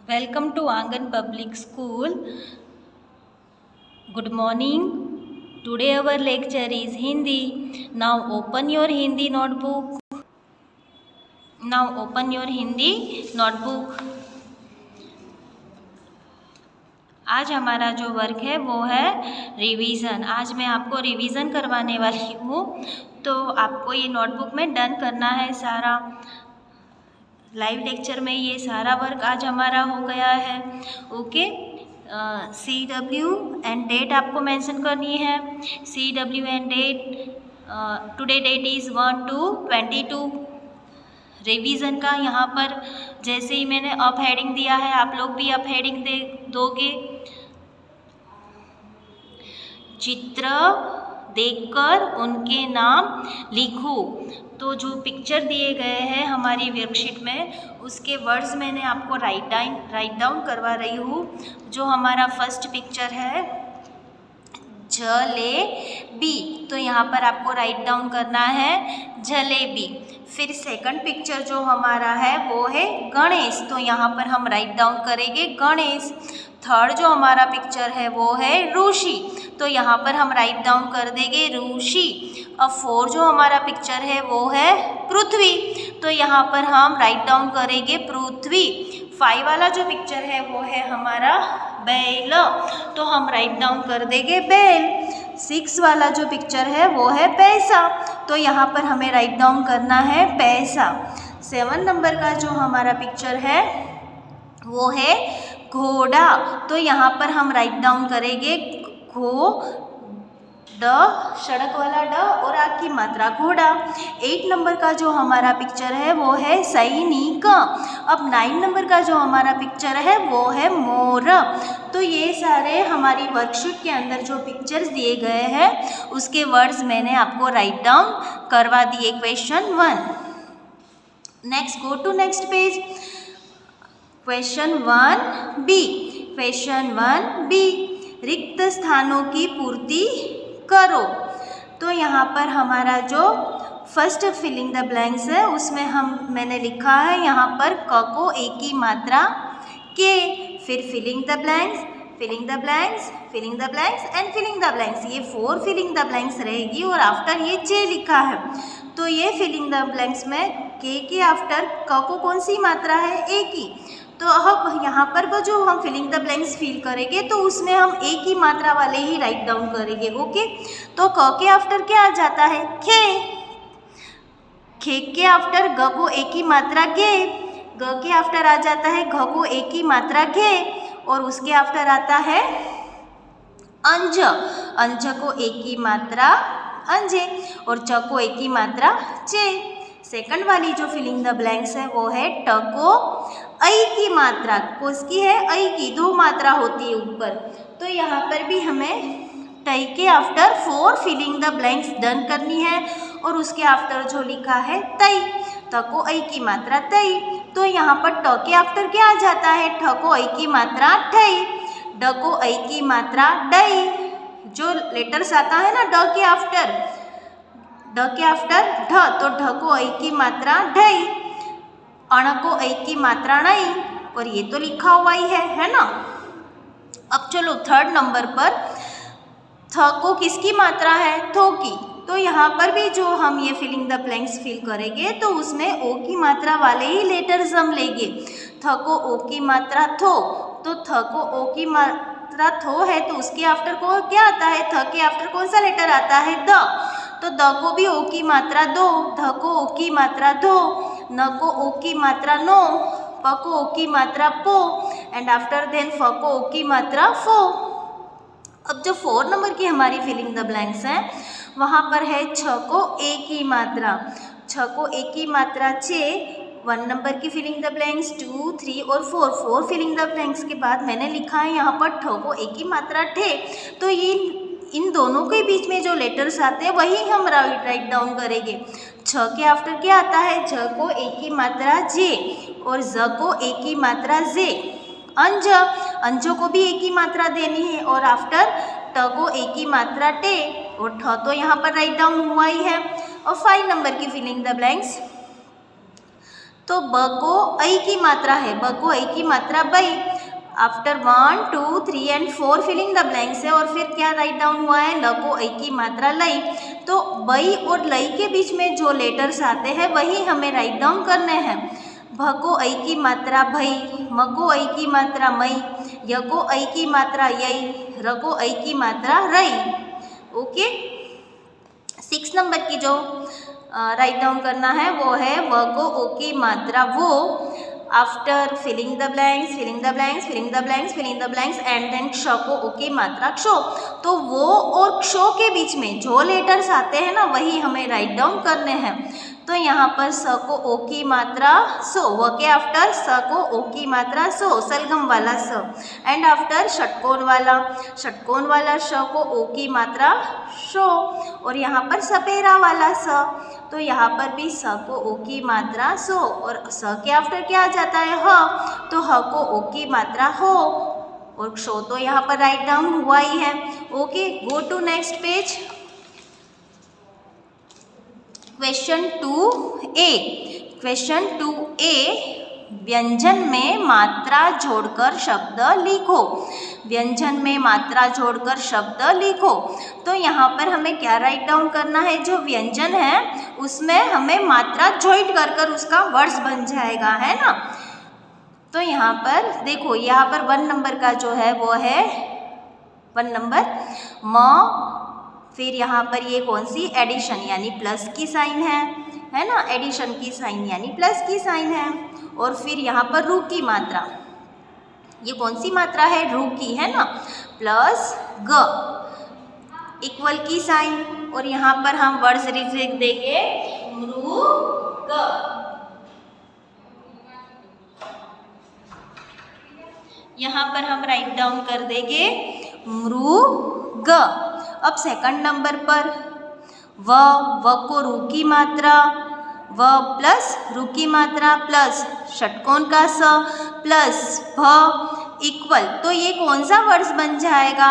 Welcome to Angan Public School. Good morning. Today our lecture is Hindi. Now open your Hindi notebook. आज हमारा जो work है वो है रिवीजन। आज मैं आपको रिवीजन करवाने वाली हूँ, तो आपको ये नोटबुक में डन करना है सारा। लाइव लेक्चर में ये सारा वर्क आज हमारा हो गया है। ओके, CW एंड डेट आपको मेंशन करनी है। CW and date, today date is 1/2/22। Revision का यहाँ पर जैसे ही मैंने अप हेडिंग दिया है, आप लोग भी अप हेडिंग दोगे। चित्र देखकर उनके नाम लिखो। तो जो पिक्चर दिए गए हैं हमारी वर्कशीट में, उसके वर्ड्स मैंने आपको राइट डाउन करवा रही हूँ। जो हमारा फर्स्ट पिक्चर है जलेबी, तो यहाँ पर आपको राइट डाउन करना है जलेबी। फिर सेकंड पिक्चर जो हमारा है वो है गणेश, तो यहाँ पर हम राइट डाउन करेंगे गणेश। थर्ड जो हमारा पिक्चर है वो है ऋषि, तो यहाँ पर हम राइट डाउन कर देंगे ऋषि। अब फोर्थ जो हमारा पिक्चर है वो है पृथ्वी, तो यहाँ पर हम राइट डाउन करेंगे पृथ्वी। 5 वाला जो पिक्चर है वो है हमारा बैल, तो हम राइट डाउन कर देंगे बैल। 6 वाला जो पिक्चर है वो है पैसा, तो यहाँ पर हमें राइट डाउन करना है पैसा। 7 नंबर का जो हमारा पिक्चर है वो है घोड़ा, तो यहाँ पर हम राइट डाउन करेंगे सड़क वाला ड और आ की मात्रा घोड़ा। 8 नंबर का जो हमारा पिक्चर है वो है सैनिक। अब 9 नंबर का जो हमारा पिक्चर है वो है मोर। तो ये सारे हमारी वर्कशीट के अंदर जो पिक्चर्स दिए गए हैं उसके वर्ड्स मैंने आपको राइट डाउन करवा दिए। Question 1। Next, go to next page. Question 1B। Question 1B, रिक्त स्थानों की पूर्ति करो। तो यहाँ पर हमारा जो फर्स्ट फिलिंग द ब्लैंक्स है उसमें मैंने लिखा है यहाँ पर क को एक की मात्रा के, फिर filling the blanks, filling the blanks, filling the blanks and filling the blanks. ये 4 फिलिंग द ब्लैंक्स रहेगी और आफ्टर ये जे लिखा है। तो ये फिलिंग द ब्लैंक्स में के आफ्टर क को कौन सी मात्रा है? ए की। तो अब यहाँ पर जो हम फिलिंग द ब्लैंक्स फिल करेंगे तो उसमें हम एक ही मात्रा वाले ही राइट डाउन करेंगे। ओके, तो क के आफ्टर क्या आ जाता है? खे। खे के आफ्टर ग को एक ही मात्रा गे, ग के आफ्टर आ जाता है घ को एक ही मात्रा घे, और उसके आफ्टर आता है अंज, अंज को एक ही मात्रा अंजे, और च को एक ही मात्रा चे। सेकंड वाली जो फिलिंग द ब्लैंक्स है वो है ट को ऐ की मात्रा, किसकी है? ऐ की, 2 मात्रा होती है ऊपर। तो यहाँ पर भी हमें टई के after 4 filling the blanks done करनी है, और उसके आफ्टर जो लिखा है तई, त को ऐ की मात्रा तई। तो यहाँ पर ट के आफ्टर क्या आ जाता है? ठ को ऐ की मात्रा ठई, ड को ऐ की मात्रा डई। जो लेटर्स आता है ना ड के आफ्टर, ड के आफ्टर ढ, तो ढ को ऐ की मात्रा ढई, अण को ऐ की मात्रा नहीं, और ये तो लिखा हुआ ही है ना। अब चलो थर्ड नंबर पर थ को किसकी मात्रा है? थो की। तो यहाँ पर भी जो हम ये फिलिंग द ब्लैंक्स फिल करेंगे तो उसमें ओ की मात्रा वाले ही लेटर्स हम लेंगे। थ को ओ की मात्रा थो, तो थ को ओ की मात्रा थो है तो उसके आफ्टर को क्या आता है? थ के आफ्टर कौन सा लेटर आता है? द, तो द को भी ओ की मात्रा दो, ध को ओ की मात्रा दो, न को ओ की मात्रा नो, प को ओ की मात्रा पो, एंड आफ्टर देन फ को ओ की मात्रा फो। अब जो 4 नंबर की हमारी फिलिंग द ब्लैंक्स हैं वहाँ पर है छ को ए की मात्रा, छ को ए की मात्रा चे। 1 नंबर की फिलिंग द ब्लैंक्स, 2, 3 और 4 फिलिंग द ब्लैंक्स के बाद मैंने लिखा है यहाँ पर ठ को ए की मात्रा ठे। तो ये इन दोनों के बीच में जो लेटर्स आते हैं वही हम राइट डाउन करेंगे। छ के आफ्टर क्या आता है? झ को एक की मात्रा जे, और ज को एक की मात्रा जे। अंज, अंजों को भी एक ही मात्रा देनी है, और आफ्टर ट को एक ही मात्रा टे, और ठ तो यहाँ पर राइट डाउन हुआ ही है। और 5 नंबर की फिलिंग द ब्लैंक्स, तो ब को ऐ की मात्रा है, ब को ऐ की मात्रा बई। After 1, 2, 3 and 4 filling the blanks है और फिर क्या राइट डाउन हुआ है, ल को ऐ की मात्रा लई। तो बई और लई के बीच में जो लेटर्स आते हैं वही हमें राइट डाउन करने हैं। भ को ऐ की मात्रा भई, म को ऐ की मात्रा मई, य को ऐ की मात्रा यई, र को ऐ की मात्रा रई। ओके। 6 नंबर की जो राइट डाउन करना है वो है व को ओ की मात्रा वो। After filling the blanks, filling the blanks, filling the blanks, filling the blanks and then क्ष को ओ की मात्रा क्षो। तो वो और क्षो के बीच में जो लेटर्स आते हैं ना वही हमें राइट डाउन करने हैं। तो यहाँ पर स को ओ की मात्रा सो, व के आफ्टर स को ओ की मात्रा सो, सलगम वाला स। एंड आफ्टर षटकोण वाला श को ओ की मात्रा शो। और यहाँ पर सपेरा वाला स, तो यहाँ पर भी स को ओ की मात्रा सो और स के आफ्टर क्या आ जाता है ह, तो ह को ओ की मात्रा हो और क्षो तो यहाँ पर राइट डाउन हुआ ही है। Okay, go to next page. Question 2A। Question 2A, व्यंजन में मात्रा जोड़कर शब्द लिखो। व्यंजन में मात्रा जोड़कर शब्द लिखो। तो यहाँ पर हमें क्या राइट डाउन करना है, जो व्यंजन है उसमें हमें मात्रा ज्वाइंट कर कर उसका वर्ड्स बन जाएगा, है ना। तो यहाँ पर देखो, यहाँ पर 1 नंबर का जो है वो है 1 नंबर म, फिर यहाँ पर ये कौन सी, एडिशन यानी प्लस की साइन है ना, एडिशन की साइन यानी प्लस की साइन है। और फिर यहाँ पर रू की मात्रा, ये कौन सी मात्रा है, रू की, है ना, प्लस ग, इक्वल की साइन। और यहाँ पर हम वर्ड्स लिख देंगे मृग। यहाँ पर हम राइट डाउन कर देंगे मृग। अब सेकंड नंबर पर व को रू की मात्रा, व प्लस रू की मात्रा प्लस षटकोण का स प्लस भ इक्वल। तो ये कौन सा वर्ड्स बन जाएगा,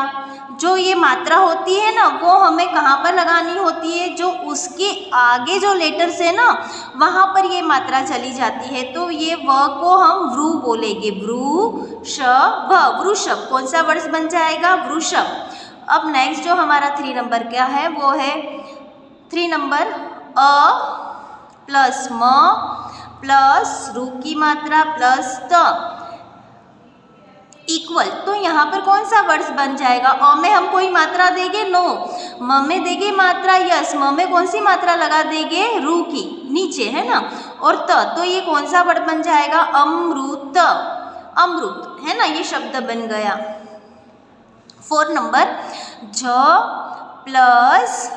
जो ये मात्रा होती है ना वो हमें कहाँ पर लगानी होती है, जो उसके आगे जो लेटर्स है ना वहाँ पर ये मात्रा चली जाती है। तो ये व को हम वृ बोलेंगे, वृषभ, वृषभ कौन सा वर्ड्स बन जाएगा, वृषभ। अब नेक्स्ट जो हमारा 3 नंबर क्या है वो है 3 नंबर अ प्लस म प्लस रू की मात्रा प्लस त इक्वल। तो यहाँ पर कौन सा वर्ड्स बन जाएगा, अ में हम कोई मात्रा देंगे, नो, म में देंगे मात्रा, यस, म में कौन सी मात्रा लगा देंगे, रू की नीचे, है ना, और त, तो ये कौन सा वर्ड बन जाएगा, अमृत, अमृत, है ना, ये शब्द बन गया। 4 नंबर झ प्लस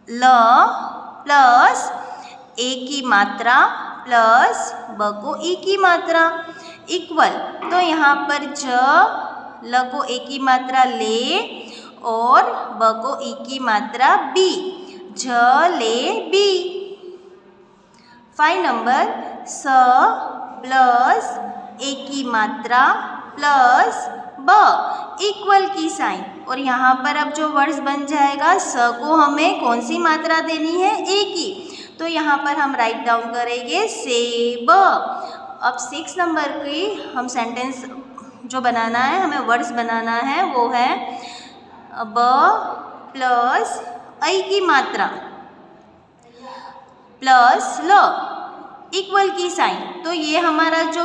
ल प्लस ए की मात्रा प्लस ब को ई की मात्रा इक्वल। तो यहाँ पर ज ल को ए की मात्रा ले और ब को ई की मात्रा बी, झ ले बी। 5 नंबर स प्लस ए की मात्रा प्लस ब इक्वल की साइन। और यहाँ पर अब जो वर्ड्स बन जाएगा, स को हमें कौन सी मात्रा देनी है, ए की, तो यहाँ पर हम राइट डाउन करेंगे सेब। अब 6 नंबर की हम सेंटेंस जो बनाना है, हमें वर्ड्स बनाना है वो है ब प्लस ऐ की मात्रा प्लस ल इक्वल की साइन। तो ये हमारा जो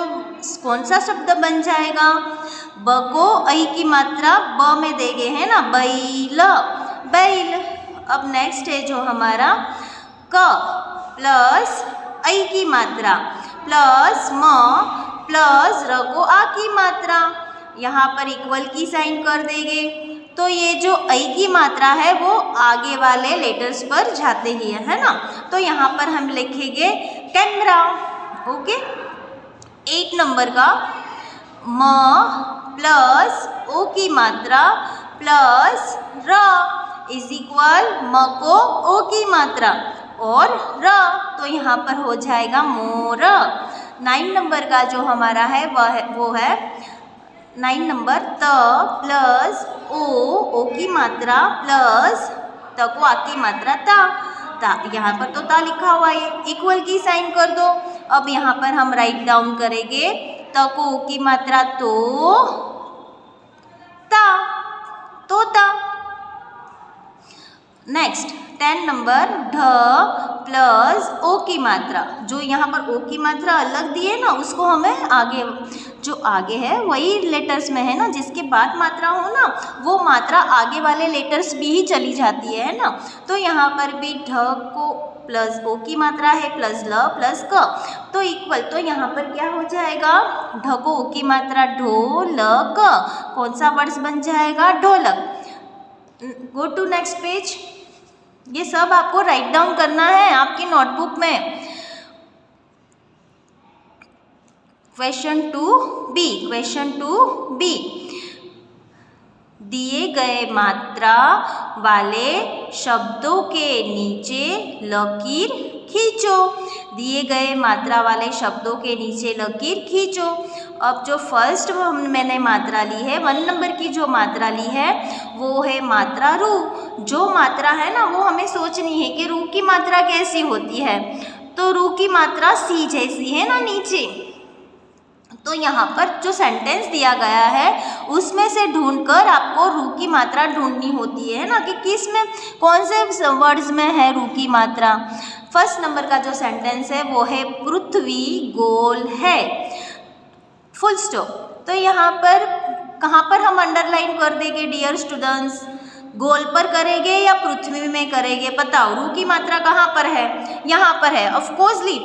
कौन सा शब्द बन जाएगा, ब को ऐ की मात्रा ब में देंगे, है ना, बैल, बैल। अब नेक्स्ट है जो हमारा क प्लस ऐ की मात्रा प्लस म प्लस र को आ की मात्रा, यहाँ पर इक्वल की साइन कर देंगे। तो ये जो ऐ की मात्रा है वो आगे वाले लेटर्स पर जाते ही है ना, तो यहाँ पर हम लिखेंगे कैमरा। ओके। 8 नंबर का म प्लस ओ की मात्रा प्लस र इज इक्वल म को ओ की मात्रा और र, तो यहाँ पर हो जाएगा मोर। 9 नंबर का जो हमारा है वो है 9 नंबर त प्लस ओ की मात्रा प्लस त को आ की मात्रा ता ता, यहाँ पर तो ता लिखा हुआ है, इक्वल की साइन कर दो। अब यहाँ पर हम राइट डाउन करेंगे त को ओ की मात्रा तो ता, तोता। नेक्स्ट 10 नंबर ढ प्लस ओ की मात्रा, जो यहाँ पर ओ की मात्रा अलग दी है ना, उसको हमें आगे, जो आगे है वही लेटर्स में है ना, जिसके बाद मात्रा हो ना वो मात्रा आगे वाले लेटर्स भी ही चली जाती है ना। तो यहाँ पर भी ढ को प्लस ओ की मात्रा है प्लस ल प्लस क, तो इक्वल, तो यहाँ पर क्या हो जाएगा, ढ को ओ की मात्रा ढोलक, कौन सा वर्ड्स बन जाएगा, ढोलक। Go to next page. ये सब आपको राइट डाउन करना है आपकी नोटबुक में। क्वेश्चन 2B, क्वेश्चन 2B, दिए गए मात्रा वाले शब्दों के नीचे लकीर खींचो। दिए गए मात्रा वाले शब्दों के नीचे लकीर खींचो। अब जो फर्स्ट मैंने मात्रा ली है, 1 नंबर की जो मात्रा ली है वो है मात्रा रू। जो मात्रा है ना वो हमें सोचनी है कि रू की मात्रा कैसी होती है, तो रू की मात्रा सी जैसी है ना नीचे। तो यहाँ पर जो सेंटेंस दिया गया है उसमें से ढूंढकर आपको रू की मात्रा ढूंढनी होती है ना, कि किस में, कौन से वर्ड्स में है रू की मात्रा। फर्स्ट नंबर का जो सेंटेंस है वो है पृथ्वी गोल है, फुल स्टॉप। तो यहाँ पर कहाँ पर हम अंडरलाइन कर देंगे डियर स्टूडेंट्स, गोल पर करेंगे या पृथ्वी में करेंगे, बताओ रू की मात्रा कहाँ पर है, यहाँ पर है। ऑफकोर्सली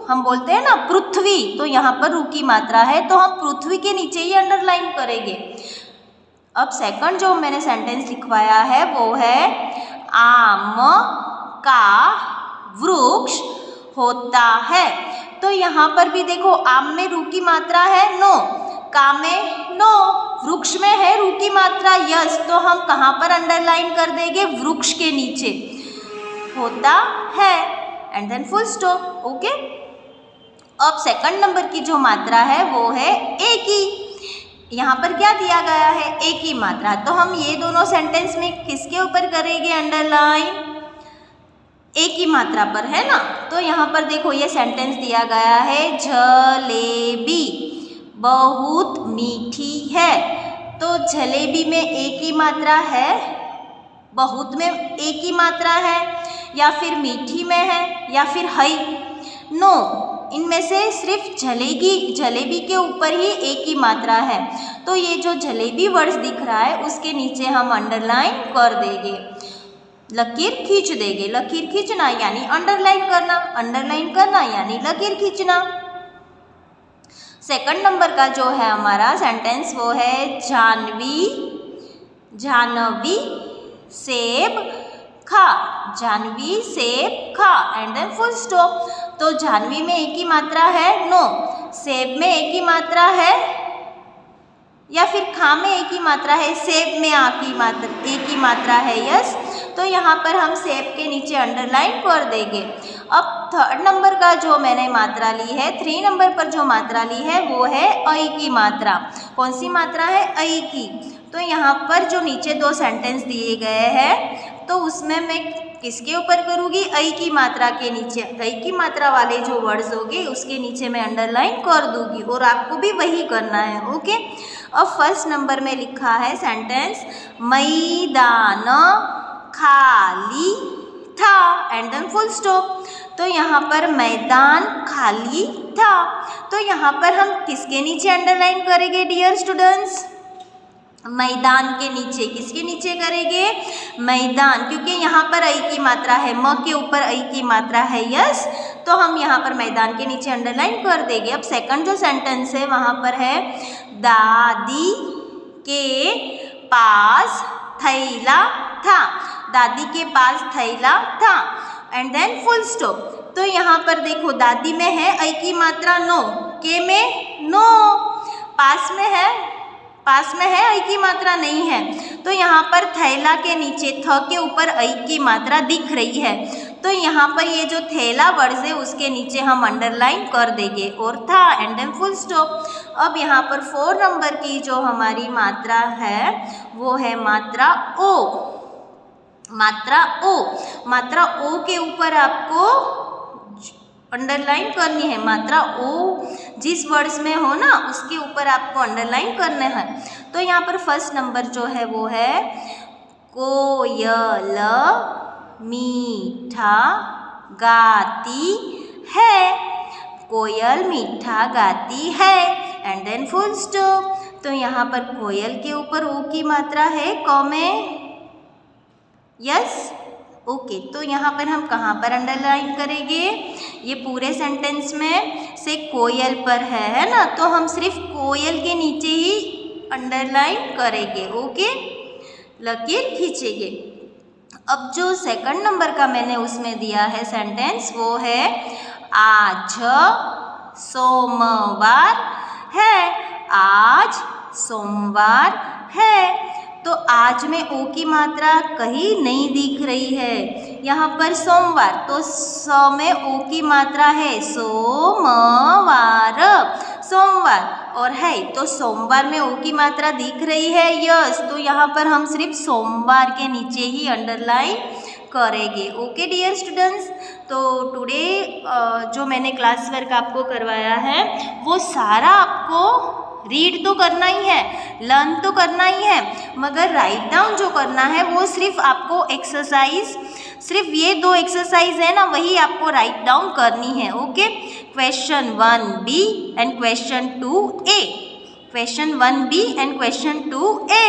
हम बोलते हैं ना पृथ्वी, तो यहाँ पर रू की मात्रा है तो हम पृथ्वी के नीचे ही अंडरलाइन करेंगे। अब सेकंड जो मैंने सेंटेंस लिखवाया है वो है आम का वृक्ष होता है। तो यहाँ पर भी देखो आम में रू की मात्रा है नो, का में नो, वृक्ष में है रू की मात्रा यस, तो हम कहाँ पर अंडरलाइन कर देंगे, वृक्ष के नीचे, होता है and then full stop. Okay. अब सेकंड नंबर की जो मात्रा है वो है ए की। यहाँ पर क्या दिया गया है, ए की मात्रा, तो हम ये दोनों सेंटेंस में किसके ऊपर करेंगे अंडरलाइन, ए की मात्रा पर, है ना। तो यहाँ पर देखो ये सेंटेंस दिया गया है जलेबी बहुत मीठी है, तो जलेबी में ए की मात्रा है, बहुत में ए की मात्रा है, या फिर मीठी में है, या फिर हई, नो, इनमें से सिर्फ जलेबी के ऊपर ही ए की मात्रा है। तो ये जो जलेबी वर्ड्स दिख रहा है उसके नीचे हम अंडरलाइन कर देंगे, लकीर खींच देंगे। लकीर खींचना यानी अंडरलाइन करना, अंडरलाइन करना यानी लकीर खींचना। सेकंड नंबर का जो है हमारा सेंटेंस वो है जानवी सेब खा, जानवी सेब खा एंड देन फुल स्टॉप। तो जानवी में एक ही मात्रा है नो, सेब में एक ही मात्रा है, या फिर खा में एक ही मात्रा है, सेब में एक ही मात्रा है यस। तो यहाँ पर हम सेब के नीचे अंडरलाइन कर देंगे। अब थर्ड नंबर का जो मैंने मात्रा ली है, 3 नंबर पर जो मात्रा ली है वो है ऐ की मात्रा। कौन सी मात्रा है, ऐ की। तो यहाँ पर जो नीचे 2 सेंटेंस दिए गए हैं तो उसमें मैं किसके ऊपर करूँगी, ऐ की मात्रा के नीचे, ऐ की मात्रा वाले जो वर्ड्स होंगे उसके नीचे मैं अंडरलाइन कर दूँगी, और आपको भी वही करना है। ओके। अब फर्स्ट नंबर में लिखा है सेंटेंस मैदान खाली था एंड देन फुल स्टॉप। तो यहाँ पर मैदान खाली था, तो यहाँ पर हम किसके नीचे अंडरलाइन करेंगे डियर स्टूडेंट्स, मैदान के नीचे। किसके नीचे करेंगे, मैदान, क्योंकि यहाँ पर ऐ की मात्रा है, म के ऊपर ऐ की मात्रा है यस, तो हम यहाँ पर मैदान के नीचे अंडरलाइन कर देंगे। अब सेकंड जो सेंटेंस है वहाँ पर है दादी के पास थैला था, दादी के पास थैला था एंड देन फुल स्टॉप। तो यहाँ पर देखो दादी में है ऐ की मात्रा नो, के में नो, पास में है ऐ की मात्रा नहीं है, तो यहाँ पर थैला के नीचे थ के ऊपर ऐ की मात्रा दिख रही है, तो यहाँ पर ये जो थैला वर्ड है उसके नीचे हम अंडरलाइन कर देंगे, और था एंड देन फुल स्टॉप। अब यहाँ पर 4 नंबर की जो हमारी मात्रा है वो है मात्रा ओ। मात्रा ओ, मात्रा ओ के ऊपर आपको अंडरलाइन करनी है। मात्रा ओ जिस वर्ड्स में हो ना उसके ऊपर आपको अंडरलाइन करना है। तो यहाँ पर फर्स्ट नंबर जो है वो है कोयल मीठा गाती है। कोयल मीठा गाती है एंड देन फुल स्टॉप। तो यहाँ पर कोयल के ऊपर ओ की मात्रा है क में, यस ओके। तो यहाँ पर हम कहाँ पर अंडरलाइन करेंगे? ये पूरे सेंटेंस में से कोयल पर है ना, तो हम सिर्फ कोयल के नीचे ही अंडरलाइन करेंगे, ओके, लकीर खींचेंगे। अब जो सेकंड नंबर का मैंने उसमें दिया है सेंटेंस वो है आज सोमवार है। आज सोमवार है। तो आज में ओ की मात्रा कहीं नहीं दिख रही है। यहाँ पर सोमवार तो स में ओ की मात्रा है सोमवार, सोमवार, और है तो सोमवार में ओ की मात्रा दिख रही है, यस। तो यहाँ पर हम सिर्फ सोमवार के नीचे ही अंडरलाइन करेंगे, ओके डियर स्टूडेंट्स। तो टुडे जो मैंने क्लास वर्क आपको करवाया है वो सारा आपको रीड तो करना ही है, लर्न तो करना ही है, मगर राइट डाउन जो करना है वो सिर्फ आपको एक्सरसाइज, सिर्फ ये 2 एक्सरसाइज है ना वही आपको राइट डाउन करनी है, okay. Question 1B and question 2A, question 1B and question 2A,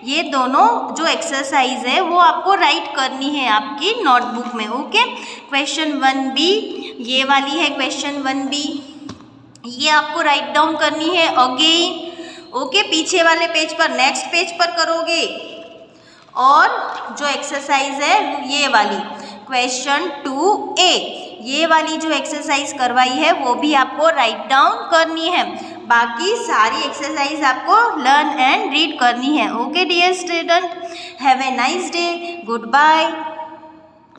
ये दोनों जो एक्सरसाइज है वो आपको राइट करनी है आपकी नोटबुक में, ओके। क्वेश्चन 1B ये वाली है, क्वेश्चन 1B ये आपको राइट डाउन करनी है अगेन, ओके। पीछे वाले पेज पर, नेक्स्ट पेज पर करोगे। और जो एक्सरसाइज है ये वाली क्वेश्चन 2A, ये वाली जो एक्सरसाइज करवाई है वो भी आपको राइट डाउन करनी है। बाकी सारी एक्सरसाइज आपको लर्न एंड रीड करनी है, okay dear student. Have a nice day, good bye.